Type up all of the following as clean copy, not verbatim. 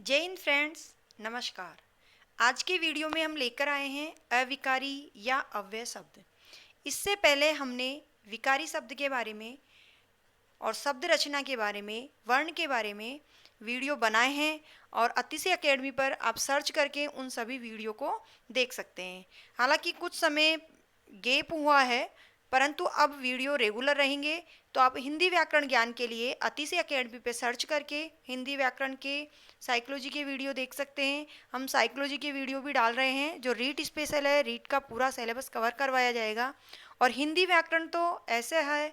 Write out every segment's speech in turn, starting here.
जय हिंद फ्रेंड्स, नमस्कार। आज के वीडियो में हम लेकर आए हैं अविकारी या अव्यय शब्द। इससे पहले हमने विकारी शब्द के बारे में और शब्द रचना के बारे में, वर्ण के बारे में वीडियो बनाए हैं और अतिशय एकेडमी पर आप सर्च करके उन सभी वीडियो को देख सकते हैं। हालांकि कुछ समय गैप हुआ है, परंतु अब वीडियो रेगुलर रहेंगे। तो आप हिंदी व्याकरण ज्ञान के लिए अतिशय एकेडमी पे सर्च करके हिंदी व्याकरण के साइकोलॉजी के वीडियो देख सकते हैं। हम साइकोलॉजी के वीडियो भी डाल रहे हैं जो रीट स्पेशल है। रीट का पूरा सिलेबस कवर करवाया जाएगा। और हिंदी व्याकरण तो ऐसे है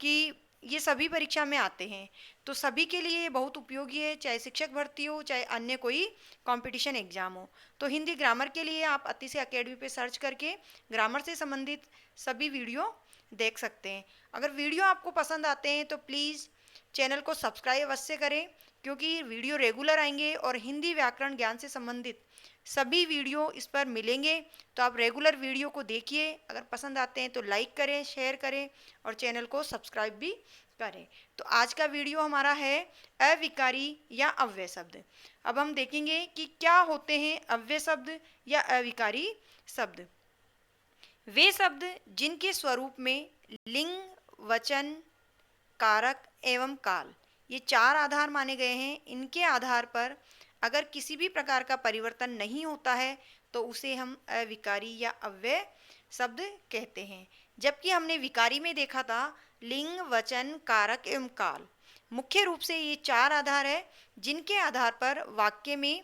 कि ये सभी परीक्षा में आते हैं, तो सभी के लिए ये बहुत उपयोगी है, चाहे शिक्षक भर्ती हो चाहे अन्य कोई कंपटीशन एग्जाम हो। तो हिंदी ग्रामर के लिए आप अतिशय एकेडमी पे सर्च करके ग्रामर से संबंधित सभी वीडियो देख सकते हैं। अगर वीडियो आपको पसंद आते हैं तो प्लीज़ चैनल को सब्सक्राइब अवश्य करें, क्योंकि वीडियो रेगुलर आएंगे और हिंदी व्याकरण ज्ञान से संबंधित सभी वीडियो इस पर मिलेंगे। तो आप रेगुलर वीडियो को देखिए। अगर पसंद आते हैं तो लाइक करें, शेयर करें और चैनल को सब्सक्राइब भी करें। तो आज का वीडियो हमारा है अविकारी या अव्यय शब्द। अब हम देखेंगे कि क्या होते हैं अव्यय शब्द या अविकारी शब्द। वे शब्द जिनके स्वरूप में लिंग, वचन, कारक एवं काल ये चार आधार माने गए हैं। इनके आधार पर अगर किसी भी प्रकार का परिवर्तन नहीं होता है तो उसे हम अविकारी या अव्यय शब्द कहते हैं। जबकि हमने विकारी में देखा था लिंग, वचन, कारक एवं काल। मुख्य रूप से ये चार आधार है जिनके आधार पर वाक्य में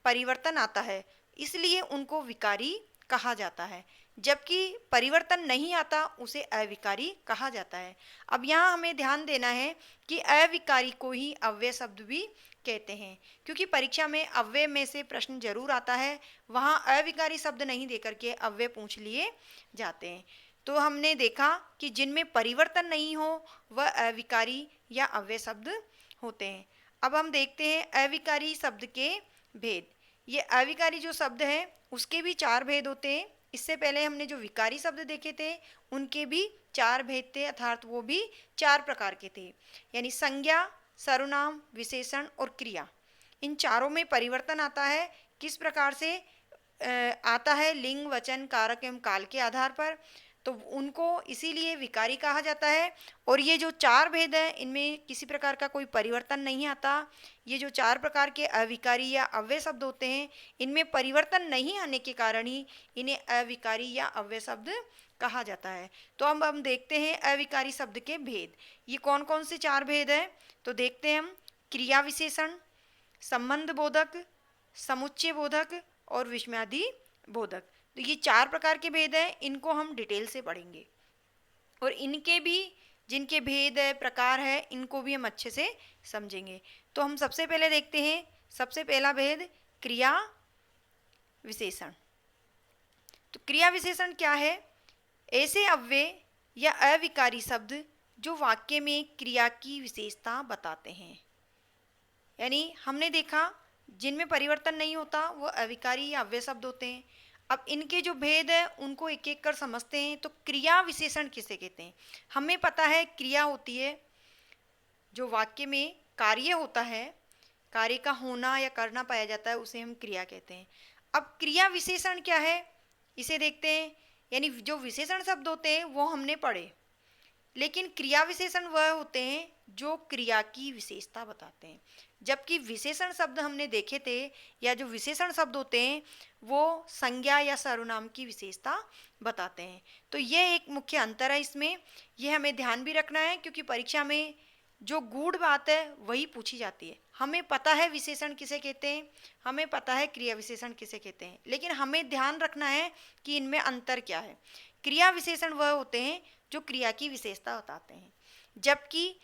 परिवर्तन आता है, इसलिए उनको विकारी कहा जाता है। जबकि परिवर्तन नहीं आता उसे अविकारी कहा जाता है। अब यहाँ हमें ध्यान देना है कि अविकारी को ही अव्यय शब्द भी कहते हैं, क्योंकि परीक्षा में अव्यय में से प्रश्न जरूर आता है। वहाँ अविकारी शब्द नहीं देकर के अव्यय पूछ लिए जाते हैं। तो हमने देखा कि जिनमें परिवर्तन नहीं हो वह अविकारी या अव्यय शब्द होते हैं। अब हम देखते हैं अविकारी शब्द के भेद। ये अविकारी जो शब्द है उसके भी चार भेद होते हैं। इससे पहले हमने जो विकारी शब्द देखे थे उनके भी चार भेद थे, अर्थात वो भी चार प्रकार के थे, यानी संज्ञा, सर्वनाम, विशेषण और क्रिया। इन चारों में परिवर्तन आता है। किस प्रकार से आता है? लिंग, वचन, कारक एवं काल के आधार पर। तो उनको इसीलिए विकारी कहा जाता है। और ये जो चार भेद हैं इनमें किसी प्रकार का कोई परिवर्तन नहीं आता। ये जो चार प्रकार के अविकारी या अव्यय शब्द होते हैं इनमें परिवर्तन नहीं आने के कारण ही इन्हें अविकारी या अव्यय शब्द कहा जाता है। तो अब हम देखते हैं अविकारी शब्द के भेद। ये कौन कौन से चार भेद हैं तो देखते हैं हम। क्रिया विशेषण, संबंध बोधक, समुच्चय बोधक और विस्मयादि बोधक। तो ये चार प्रकार के भेद हैं, इनको हम डिटेल से पढ़ेंगे और इनके भी जिनके भेद है, प्रकार है, इनको भी हम अच्छे से समझेंगे। तो हम सबसे पहले देखते हैं सबसे पहला भेद क्रिया विशेषण। तो क्रिया विशेषण क्या है? ऐसे अव्यय या अविकारी शब्द जो वाक्य में क्रिया की विशेषता बताते हैं। यानी हमने देखा जिनमें परिवर्तन नहीं होता वो अविकारी या अव्यय शब्द होते हैं। अब इनके जो भेद है उनको एक एक कर समझते हैं। तो क्रिया विशेषण किसे कहते हैं? हमें पता है क्रिया होती है जो वाक्य में कार्य होता है, कार्य का होना या करना पाया जाता है, उसे हम क्रिया कहते हैं। अब क्रिया विशेषण क्या है इसे देखते हैं। यानी जो विशेषण शब्द होते हैं वो हमने पढ़े, लेकिन क्रिया विशेषण वह होते हैं जो क्रिया की विशेषता बताते हैं। जबकि विशेषण शब्द हमने देखे थे, या जो विशेषण शब्द होते हैं वो संज्ञा या सर्वनाम की विशेषता बताते हैं। तो ये एक मुख्य अंतर है इसमें। ये हमें ध्यान भी रखना है, क्योंकि परीक्षा में जो गूढ़ बात है वही पूछी जाती है। हमें पता है विशेषण किसे कहते हैं, हमें पता है क्रिया विशेषण किसे कहते हैं, लेकिन हमें ध्यान रखना है कि इनमें अंतर क्या है। क्रिया विशेषण वह होते हैं जो क्रिया की विशेषता बताते हैं, जबकि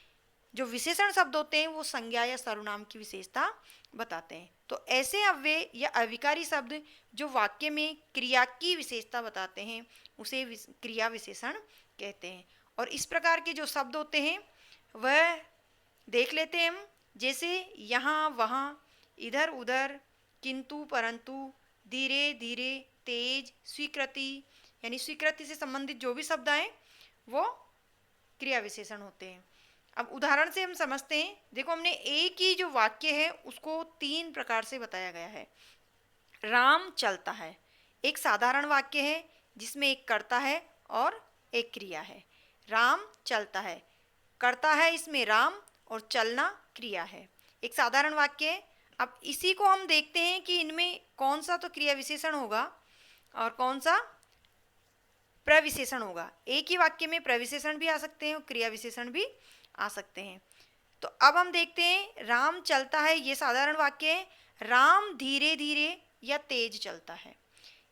जो विशेषण शब्द होते हैं वो संज्ञा या सर्वनाम की विशेषता बताते हैं। तो ऐसे अव्यय या अविकारी शब्द जो वाक्य में क्रिया की विशेषता बताते हैं उसे क्रिया विशेषण कहते हैं। और इस प्रकार के जो शब्द होते हैं वह देख लेते हैं हम, जैसे यहाँ, वहाँ, इधर उधर, किंतु, परंतु, धीरे धीरे, तेज, स्वीकृति। यानी स्वीकृति से संबंधित जो भी शब्द आए वो क्रिया विशेषण होते हैं। अब उदाहरण से हम समझते हैं। देखो, हमने एक ही जो वाक्य है उसको 3 प्रकार से बताया गया है। राम चलता है एक साधारण वाक्य है जिसमें एक कर्ता है और एक क्रिया है। राम चलता है, कर्ता है इसमें राम और चलना क्रिया है। एक साधारण वाक्य है। अब इसी को हम देखते हैं कि इनमें कौन सा तो क्रिया विशेषण होगा और कौन सा प्रविशेषण होगा। एक ही वाक्य में प्रविशेषण भी आ सकते हैं और क्रिया विशेषण भी आ सकते हैं। तो अब हम देखते हैं, राम चलता है ये साधारण वाक्य है। राम धीरे धीरे या तेज चलता है।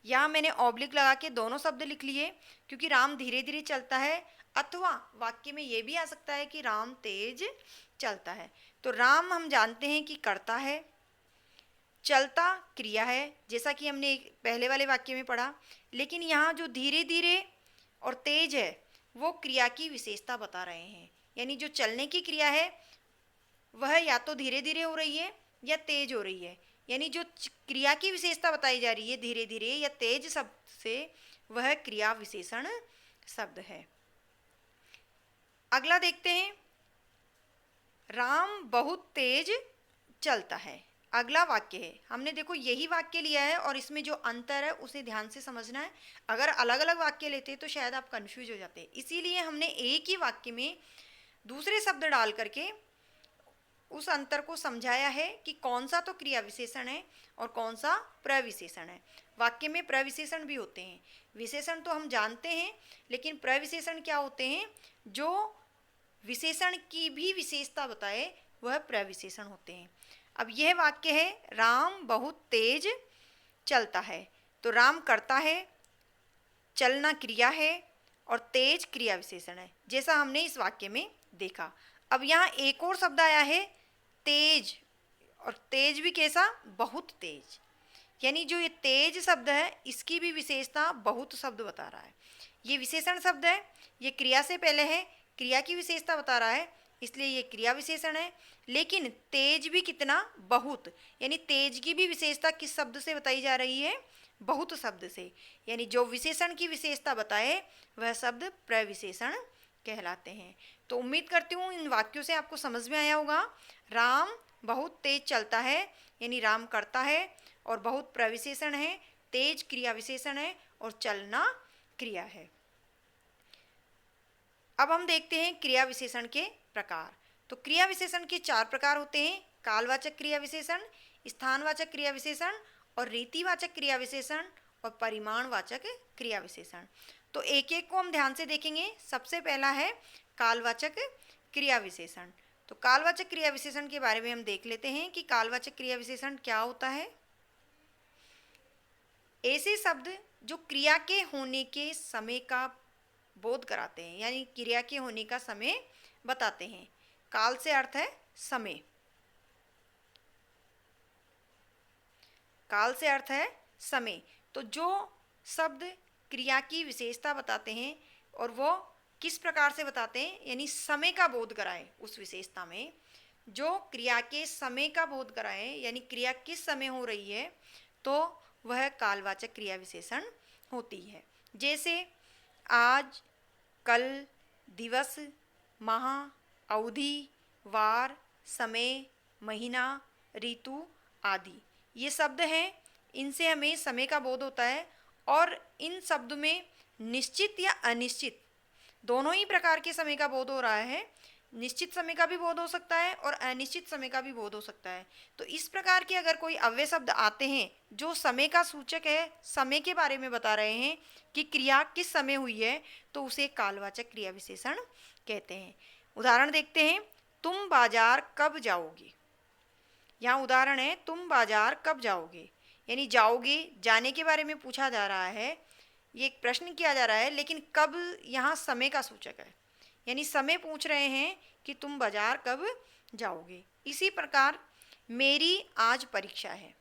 यहाँ मैंने ऑब्लिक लगा के दोनों शब्द लिख लिए क्योंकि राम धीरे धीरे चलता है, अथवा वाक्य में ये भी आ सकता है कि राम तेज चलता है। तो राम हम जानते हैं कि कर्ता है, चलता क्रिया है जैसा कि हमने पहले वाले वाक्य में पढ़ा। लेकिन यहाँ जो धीरे धीरे और तेज है वो क्रिया की विशेषता बता रहे हैं। यानी जो चलने की क्रिया है वह या तो धीरे धीरे हो रही है या तेज हो रही है। यानी जो क्रिया की विशेषता बताई जा रही है धीरे धीरे या तेज शब्द से, वह क्रिया विशेषण शब्द है। अगला देखते हैं, राम बहुत तेज चलता है। अगला वाक्य है, हमने देखो यही वाक्य लिया है और इसमें जो अंतर है उसे ध्यान से समझना है। अगर अलग अलग वाक्य लेते तो शायद आप कंफ्यूज हो जाते, इसीलिए हमने एक ही वाक्य में दूसरे शब्द डाल करके उस अंतर को समझाया है कि कौन सा तो क्रिया विशेषण है और कौन सा प्रविशेषण है। वाक्य में प्रविशेषण भी होते हैं। विशेषण तो हम जानते हैं, लेकिन प्रविशेषण क्या होते हैं? जो विशेषण की भी विशेषता बताए वह प्रविशेषण होते हैं। अब यह वाक्य है, राम बहुत तेज चलता है। तो राम कर्ता है, चलना क्रिया है और तेज क्रिया विशेषण है, जैसा हमने इस वाक्य में देखा। अब यहाँ एक और शब्द आया है तेज, और तेज भी कैसा? बहुत तेज। यानी जो ये तेज शब्द है इसकी भी विशेषता बहुत शब्द बता रहा है। ये विशेषण शब्द है, ये क्रिया से पहले है, क्रिया की विशेषता बता रहा है, इसलिए ये क्रिया विशेषण है। लेकिन तेज भी कितना? बहुत। यानी तेज की भी विशेषता किस शब्द से बताई जा रही है? बहुत शब्द से। यानी जो विशेषण की विशेषता बताए वह शब्द प्रविशेषण कहलाते हैं। तो उम्मीद करती हूँ इन वाक्यों से आपको समझ में आया होगा। राम बहुत तेज चलता है यानी राम करता है, और बहुत प्रविशेषण है, तेज क्रिया विशेषण है और चलना क्रिया है। अब हम देखते हैं क्रिया विशेषण के प्रकार। तो क्रिया विशेषण के 4 प्रकार होते हैं: कालवाचक क्रिया विशेषण, स्थानवाचक क्रिया विशेषण और रीतिवाचक क्रिया विशेषण और परिमाणवाचक क्रिया विशेषण। तो एक एक को हम ध्यान से देखेंगे। सबसे पहला है कालवाचक क्रिया विशेषण। तो कालवाचक क्रिया विशेषण के बारे में हम देख लेते हैं कि कालवाचक क्रिया विशेषण क्या होता है। ऐसे शब्द जो क्रिया के होने के समय का बोध कराते हैं, यानी क्रिया के होने का समय बताते हैं। काल से अर्थ है समय, काल से अर्थ है समय। तो जो शब्द क्रिया की विशेषता बताते हैं और वो किस प्रकार से बताते हैं, यानी समय का बोध कराए, उस विशेषता में जो क्रिया के समय का बोध कराए, यानी क्रिया किस समय हो रही है, तो वह कालवाचक क्रिया विशेषण होती है। जैसे आज, कल, दिवस, माह, अवधि, वार, समय, महीना, ऋतु आदि ये शब्द हैं। इनसे हमें समय का बोध होता है और इन शब्द में निश्चित या अनिश्चित दोनों ही प्रकार के समय का बोध हो रहा है। निश्चित समय का भी बोध हो सकता है और अनिश्चित समय का भी बोध हो सकता है। तो इस प्रकार के अगर कोई अव्यय शब्द आते हैं जो समय का सूचक है, समय के बारे में बता रहे हैं कि क्रिया किस समय हुई है, तो उसे कालवाचक क्रिया विशेषण कहते हैं। उदाहरण देखते हैं, तुम बाजार कब जाओगे। यहाँ उदाहरण है, तुम बाजार कब जाओगे, यानी जाओगे, जाने के बारे में पूछा जा रहा है, ये एक प्रश्न किया जा रहा है, लेकिन कब यहाँ समय का सूचक है, यानी समय पूछ रहे हैं कि तुम बाजार कब जाओगे। इसी प्रकार मेरी आज परीक्षा है।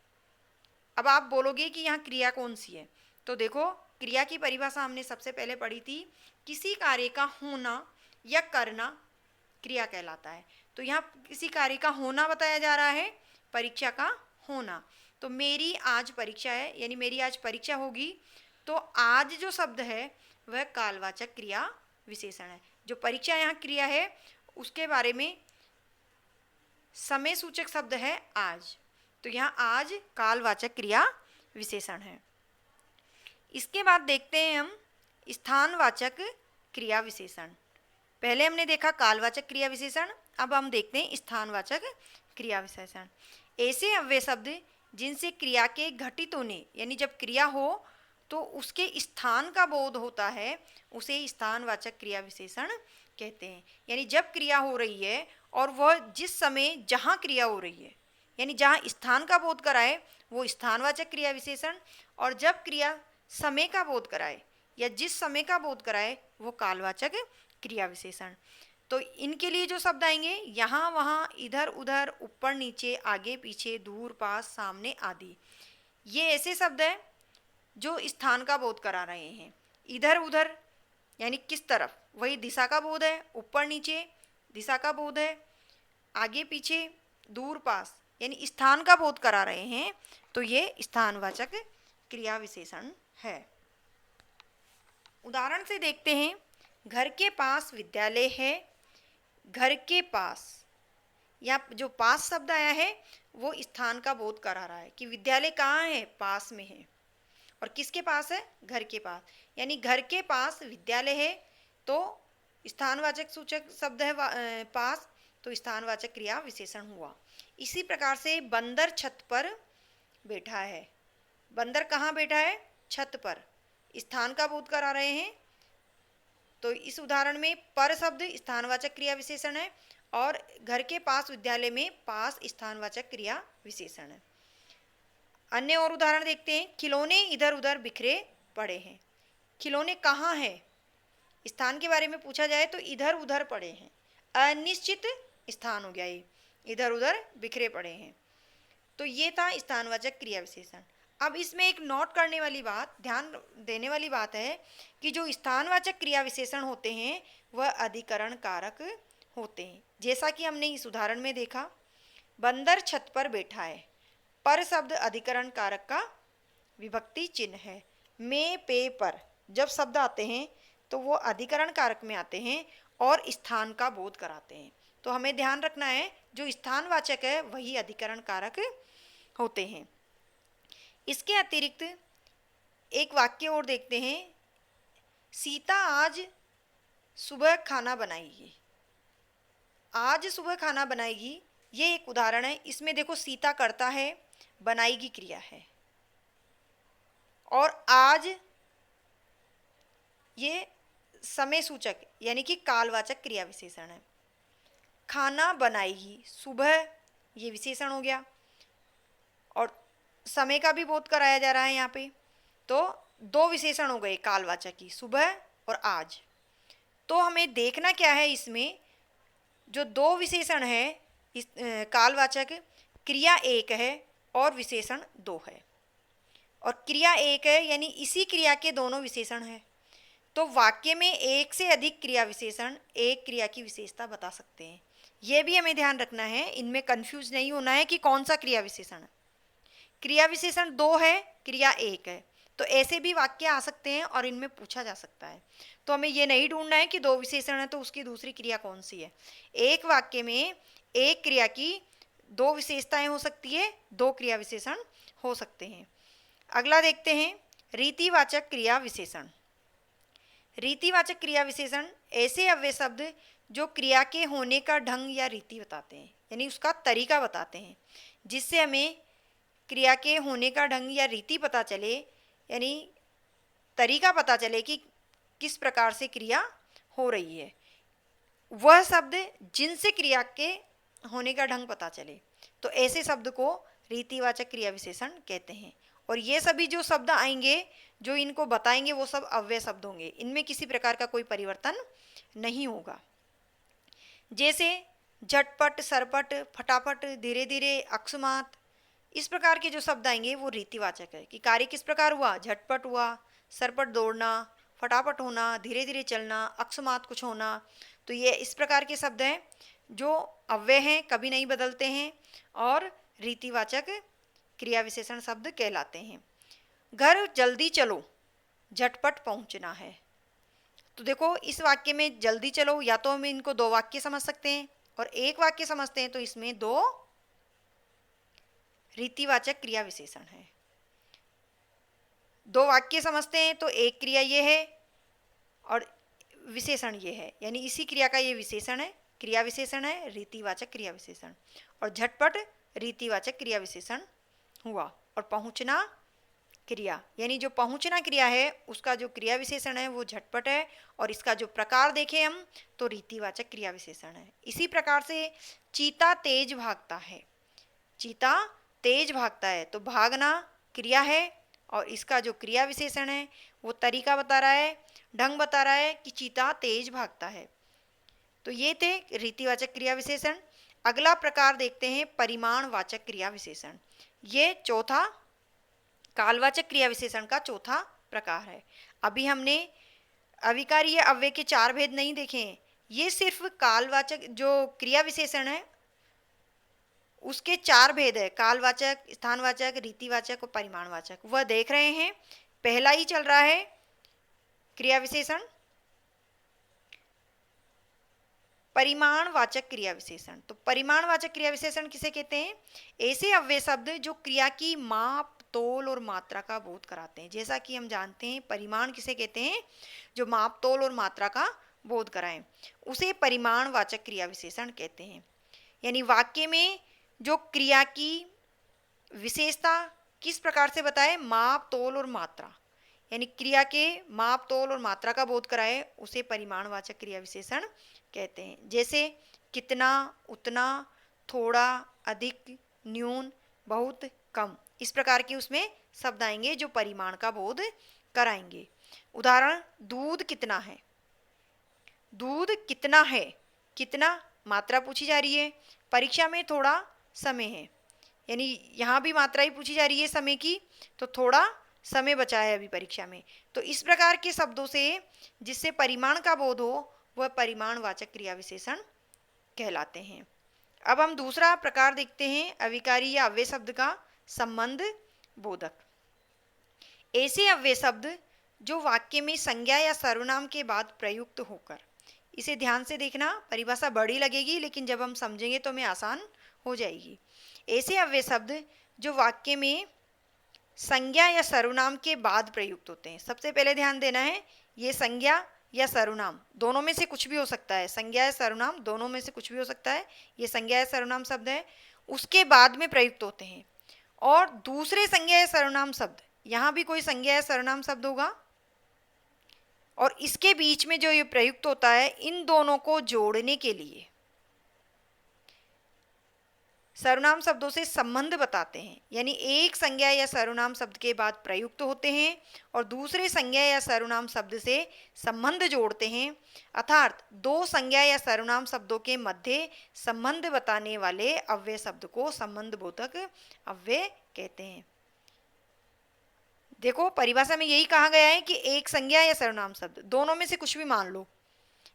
अब आप बोलोगे कि यहाँ क्रिया कौन सी है, तो देखो क्रिया की परिभाषा हमने सबसे पहले पढ़ी थी, किसी कार्य का होना या करना क्रिया कहलाता है। तो यहाँ किसी कार्य का होना बताया जा रहा है, परीक्षा का होना। तो मेरी आज परीक्षा है, यानी मेरी आज परीक्षा होगी। तो आज जो शब्द है वह कालवाचक क्रिया विशेषण है। जो परीक्षा यहाँ क्रिया है उसके बारे में समय सूचक शब्द है आज। तो यहाँ आज कालवाचक क्रिया विशेषण है। इसके बाद देखते हैं हम स्थानवाचक क्रिया विशेषण। पहले हमने देखा कालवाचक क्रिया विशेषण, अब हम देखते हैं स्थानवाचक क्रिया विशेषण। ऐसे अव्यय शब्द जिनसे क्रिया के घटित होने यानी जब क्रिया हो तो उसके स्थान का बोध होता है, उसे स्थानवाचक क्रिया विशेषण कहते हैं। यानी जब क्रिया हो रही है और वह जिस समय जहाँ क्रिया हो रही है, यानी जहाँ स्थान का बोध कराए वो स्थानवाचक क्रिया विशेषण, और जब क्रिया समय का बोध कराए या जिस समय का बोध कराए वो कालवाचक क्रिया विशेषण। तो इनके लिए जो शब्द आएंगे यहाँ वहाँ, इधर उधर, ऊपर नीचे, आगे पीछे, दूर पास, सामने आदि, ये ऐसे शब्द हैं जो स्थान का बोध करा रहे हैं। इधर उधर यानी किस तरफ, वही दिशा का बोध है। ऊपर नीचे दिशा का बोध है। आगे पीछे, दूर पास यानी स्थान का बोध करा रहे हैं, तो ये स्थानवाचक क्रिया विशेषण है। उदाहरण से देखते हैं, घर के पास विद्यालय है। घर के पास, यहाँ जो पास शब्द आया है वो स्थान का बोध करा रहा है कि विद्यालय कहाँ है, पास में है। और किसके पास है, घर के पास, यानी घर के पास विद्यालय है तो स्थानवाचक सूचक शब्द है पास, तो स्थानवाचक क्रिया विशेषण हुआ। इसी प्रकार से बंदर छत पर बैठा है। बंदर कहाँ बैठा है, छत पर, स्थान का बोध करा रहे हैं। तो इस उदाहरण में पर शब्द स्थानवाचक क्रिया विशेषण है और घर के पास विद्यालय में पास स्थानवाचक क्रिया विशेषण है। अन्य और उदाहरण देखते हैं, खिलौने इधर उधर बिखरे पड़े हैं। खिलौने कहाँ हैं, स्थान के बारे में पूछा जाए तो इधर उधर पड़े हैं, अनिश्चित स्थान हो गया, ये इधर उधर बिखरे पड़े हैं। तो ये था स्थानवाचक क्रिया विशेषण। अब इसमें एक नोट करने वाली बात, ध्यान देने वाली बात है कि जो स्थानवाचक क्रिया विशेषण होते हैं वह अधिकरण कारक होते हैं। जैसा कि हमने इस उदाहरण में देखा, बंदर छत पर बैठा है, पर शब्द अधिकरण कारक का विभक्ति चिन्ह है। में, पे, पर जब शब्द आते हैं तो वो अधिकरण कारक में आते हैं और स्थान का बोध कराते हैं। तो हमें ध्यान रखना है जो स्थानवाचक है वही अधिकरण कारक होते हैं। इसके अतिरिक्त एक वाक्य और देखते हैं, सीता आज सुबह खाना बनाएगी। आज सुबह खाना बनाएगी, ये एक उदाहरण है। इसमें देखो सीता करता है, बनाएगी क्रिया है, और आज ये समय सूचक यानी कि कालवाचक क्रिया विशेषण है। खाना बनाएगी, सुबह ये विशेषण हो गया और समय का भी बोध कराया जा रहा है यहाँ पे। तो दो विशेषण हो गए कालवाचक की, सुबह और आज। तो हमें देखना क्या है, इसमें जो दो विशेषण है इस कालवाचक, क्रिया एक है और विशेषण दो है। और क्रिया एक है यानी इसी क्रिया के दोनों विशेषण हैं। तो वाक्य में एक से अधिक क्रिया विशेषण एक क्रिया की विशेषता बता सकते हैं। यह भी हमें ध्यान रखना है, इनमें कंफ्यूज नहीं होना है कि कौन सा क्रिया विशेषण है। क्रिया विशेषण दो है, क्रिया एक है, तो ऐसे भी वाक्य आ सकते हैं और इनमें पूछा जा सकता है। तो हमें ये नहीं ढूंढना है कि दो विशेषण है तो उसकी दूसरी क्रिया कौन सी है। एक वाक्य में एक क्रिया की दो विशेषताएं हो सकती है, दो क्रिया विशेषण हो सकते हैं। अगला देखते हैं, रीतिवाचक क्रिया विशेषण। रीतिवाचक क्रिया विशेषण ऐसे अव्यय शब्द जो क्रिया के होने का ढंग या रीति बताते हैं, यानी उसका तरीका बताते हैं, जिससे हमें क्रिया के होने का ढंग या रीति पता चले, यानी तरीका पता चले कि किस प्रकार से क्रिया हो रही है। वह शब्द जिनसे क्रिया के होने का ढंग पता चले, तो ऐसे शब्द को रीतिवाचक क्रिया विशेषण कहते हैं। और ये सभी जो शब्द आएंगे जो इनको बताएंगे वो सब अव्यय शब्द होंगे, इनमें किसी प्रकार का कोई परिवर्तन नहीं होगा। जैसे झटपट, सरपट, फटाफट, धीरे धीरे, अकस्मात, इस प्रकार के जो शब्द आएंगे वो रीतिवाचक है कि कार्य किस प्रकार हुआ, झटपट हुआ, सरपट दौड़ना, फटाफट होना, धीरे धीरे चलना, अकस्मात कुछ होना। तो ये इस प्रकार के शब्द हैं जो अव्यय हैं, कभी नहीं बदलते हैं और रीतिवाचक क्रिया विशेषण शब्द कहलाते हैं। घर जल्दी चलो, झटपट पहुंचना है। तो देखो इस वाक्य में जल्दी चलो, या तो हम इनको दो वाक्य समझ सकते हैं और एक वाक्य समझते हैं तो इसमें दो रीतिवाचक क्रिया विशेषण है। दो वाक्य समझते हैं तो एक क्रिया ये है और विशेषण ये है, यानी इसी क्रिया का ये विशेषण है, क्रिया विशेषण है रीतिवाचक क्रिया विशेषण। और झटपट रीतिवाचक क्रिया विशेषण हुआ। और पहुंचना क्रिया, यानी जो पहुंचना क्रिया है उसका जो क्रिया विशेषण है वो झटपट है, और इसका जो प्रकार देखें हम तो रीतिवाचक क्रिया विशेषण है। इसी प्रकार से चीता तेज भागता है, चीता तेज भागता है तो भागना क्रिया है, और इसका जो क्रिया विशेषण है वो तरीका बता रहा है, ढंग बता रहा है कि चीता तेज भागता है। तो ये थे रीतिवाचक क्रिया विशेषण। अगला प्रकार देखते हैं परिमाणवाचक क्रिया विशेषण। ये चौथा कालवाचक क्रिया विशेषण का चौथा प्रकार है। अभी हमने अविकारी या अव्यय के चार भेद नहीं देखे हैं, ये सिर्फ कालवाचक जो क्रिया विशेषण है उसके चार भेद है, कालवाचक, स्थानवाचक, रीतिवाचक और परिमाणवाचक, वह देख रहे हैं। पहला ही चल रहा है क्रिया विशेषण परिमाणवाचक क्रिया विशेषण। तो परिमाणवाचक क्रिया विशेषण किसे कहते हैं? ऐसे अव्यय शब्द जो क्रिया की माप, तोल और मात्रा का बोध कराते हैं। जैसा कि हम जानते हैं परिमाण किसे कहते हैं? जो माप, तोल और मात्रा का बोध कराएं, उसे परिमाणवाचक क्रिया विशेषण कहते हैं। यानी वाक्य में जो क्रिया की विशेषता किस प्रकार से बताए? माप, तोल और मात्रा, यानी क्रिया के माप, तोल और मात्रा का बोध कराए, उसे परिमाणवाचक क्रिया विशेषण कहते हैं। जैसे कितना, उतना, थोड़ा, अधिक, न्यून, बहुत, कम, इस प्रकार के उसमें शब्द आएंगे जो परिमाण का बोध कराएंगे। उदाहरण, दूध कितना है, दूध कितना है, कितना मात्रा पूछी जा रही है। परीक्षा में थोड़ा समय है, यानी यहाँ भी मात्रा ही पूछी जा रही है समय की, तो थोड़ा समय बचा है अभी परीक्षा में। तो इस प्रकार के शब्दों से जिससे परिमाण का बोध हो वह परिमाणवाचक क्रिया विशेषण कहलाते हैं। अब हम दूसरा प्रकार देखते हैं अविकारी या अव्यय शब्द का संबंध बोधक। ऐसे अव्यय शब्द जो वाक्य में संज्ञा या सर्वनाम के बाद प्रयुक्त होकर, इसे ध्यान से देखना, परिभाषा बड़ी लगेगी लेकिन जब हम समझेंगे तो हमें आसान हो जाएगी। ऐसे अव्यय शब्द जो वाक्य में संज्ञा या सर्वनाम के बाद प्रयुक्त होते हैं। सबसे पहले ध्यान देना है, ये संज्ञा या सर्वनाम दोनों में से कुछ भी हो सकता है, संज्ञा या सर्वनाम दोनों में से कुछ भी हो सकता है, ये संज्ञा या सर्वनाम शब्द है, उसके बाद में प्रयुक्त होते हैं। और दूसरे संज्ञा या सर्वनाम शब्द, यहाँ भी कोई संज्ञा या सर्वनाम शब्द होगा और इसके बीच में जो ये प्रयुक्त होता है, इन दोनों को जोड़ने के लिए सर्वनाम शब्दों से संबंध बताते हैं। यानी एक संज्ञा या सर्वनाम शब्द के बाद प्रयुक्त होते हैं और दूसरे संज्ञा या सर्वनाम शब्द से संबंध जोड़ते हैं, अर्थात दो संज्ञा या सर्वनाम शब्दों के मध्य संबंध बताने वाले अव्यय शब्द को संबंध बोधक अव्यय कहते हैं। देखो परिभाषा में यही कहा गया है कि एक संज्ञा या सर्वनाम शब्द, दोनों में से कुछ भी मान लो,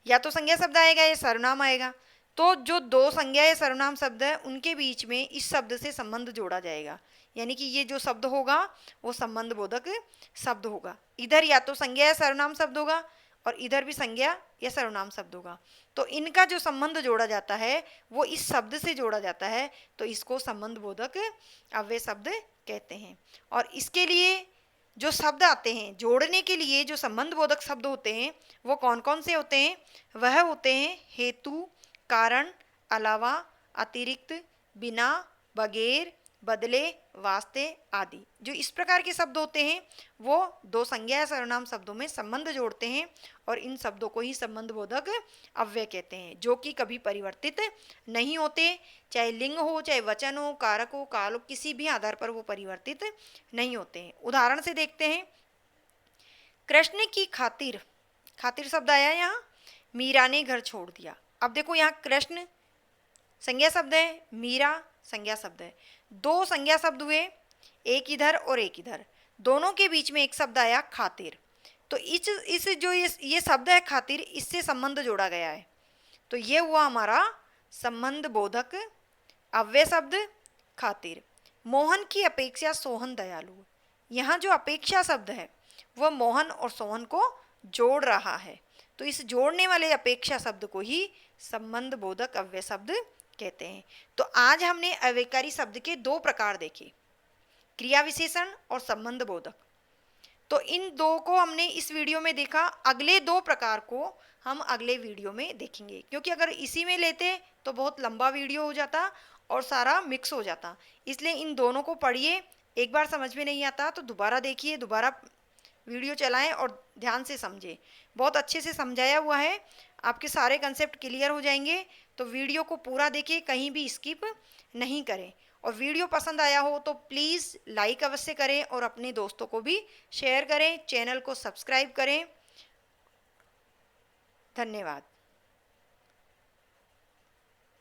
या तो संज्ञा शब्द आएगा या सर्वनाम आएगा, तो जो दो संज्ञा या सर्वनाम शब्द है उनके बीच में इस शब्द से संबंध जोड़ा जाएगा। यानी कि ये जो शब्द होगा वो संबंध बोधक शब्द होगा। इधर या तो संज्ञा या सर्वनाम शब्द होगा और इधर भी संज्ञा या सर्वनाम शब्द होगा, तो इनका जो संबंध जोड़ा जाता है वो इस शब्द से जोड़ा जाता है, तो इसको संबंध बोधक अव्यय शब्द कहते हैं। और इसके लिए जो शब्द आते हैं, जोड़ने के लिए जो संबंध बोधक शब्द होते हैं वो कौन कौन से होते हैं? वह होते हैं हेतु, कारण, अलावा, अतिरिक्त, बिना, बगैर, बदले, वास्ते आदि। जो इस प्रकार के शब्द होते हैं वो दो संज्ञा या सर्वनाम शब्दों में संबंध जोड़ते हैं और इन शब्दों को ही संबंध बोधक अव्यय कहते हैं, जो कि कभी परिवर्तित नहीं होते, चाहे लिंग हो, चाहे वचन हो, कारक हो, काल हो, किसी भी आधार पर वो परिवर्तित नहीं होते हैं। उदाहरण से देखते हैं, कृष्ण की खातिर, खातिर शब्द आया यहाँ, मीरा ने घर छोड़ दिया। अब देखो यहाँ कृष्ण संज्ञा शब्द है, मीरा संज्ञा शब्द है, दो संज्ञा शब्द हुए, एक इधर और एक इधर, दोनों के बीच में एक शब्द आया खातिर। तो इस जो ये शब्द है खातिर, इससे संबंध जोड़ा गया है, तो ये हुआ हमारा संबंध बोधक अव्यय शब्द खातिर। मोहन की अपेक्षा सोहन दयालु, यहाँ जो अपेक्षा शब्द है वह मोहन और सोहन को जोड़ रहा है, तो इस जोड़ने वाले अपेक्षा शब्द को ही संबंध बोधक अव्यय शब्द कहते हैं। तो आज हमने अव्ययकारी शब्द के दो प्रकार देखे, क्रिया विशेषण और संबंध बोधक। तो इन दो को हमने इस वीडियो में देखा, अगले दो प्रकार को हम अगले वीडियो में देखेंगे, क्योंकि अगर इसी में लेते तो बहुत लंबा वीडियो हो जाता और सारा मिक्स हो जाता। इसलिए इन दोनों को पढ़िए, एक बार समझ में नहीं आता तो दोबारा देखिए, दोबारा वीडियो चलाएं और ध्यान से समझें। बहुत अच्छे से समझाया हुआ है, आपके सारे कंसेप्ट क्लियर हो जाएंगे। तो वीडियो को पूरा देखिए, कहीं भी स्किप नहीं करें। और वीडियो पसंद आया हो तो प्लीज़ लाइक अवश्य करें और अपने दोस्तों को भी शेयर करें, चैनल को सब्सक्राइब करें। धन्यवाद।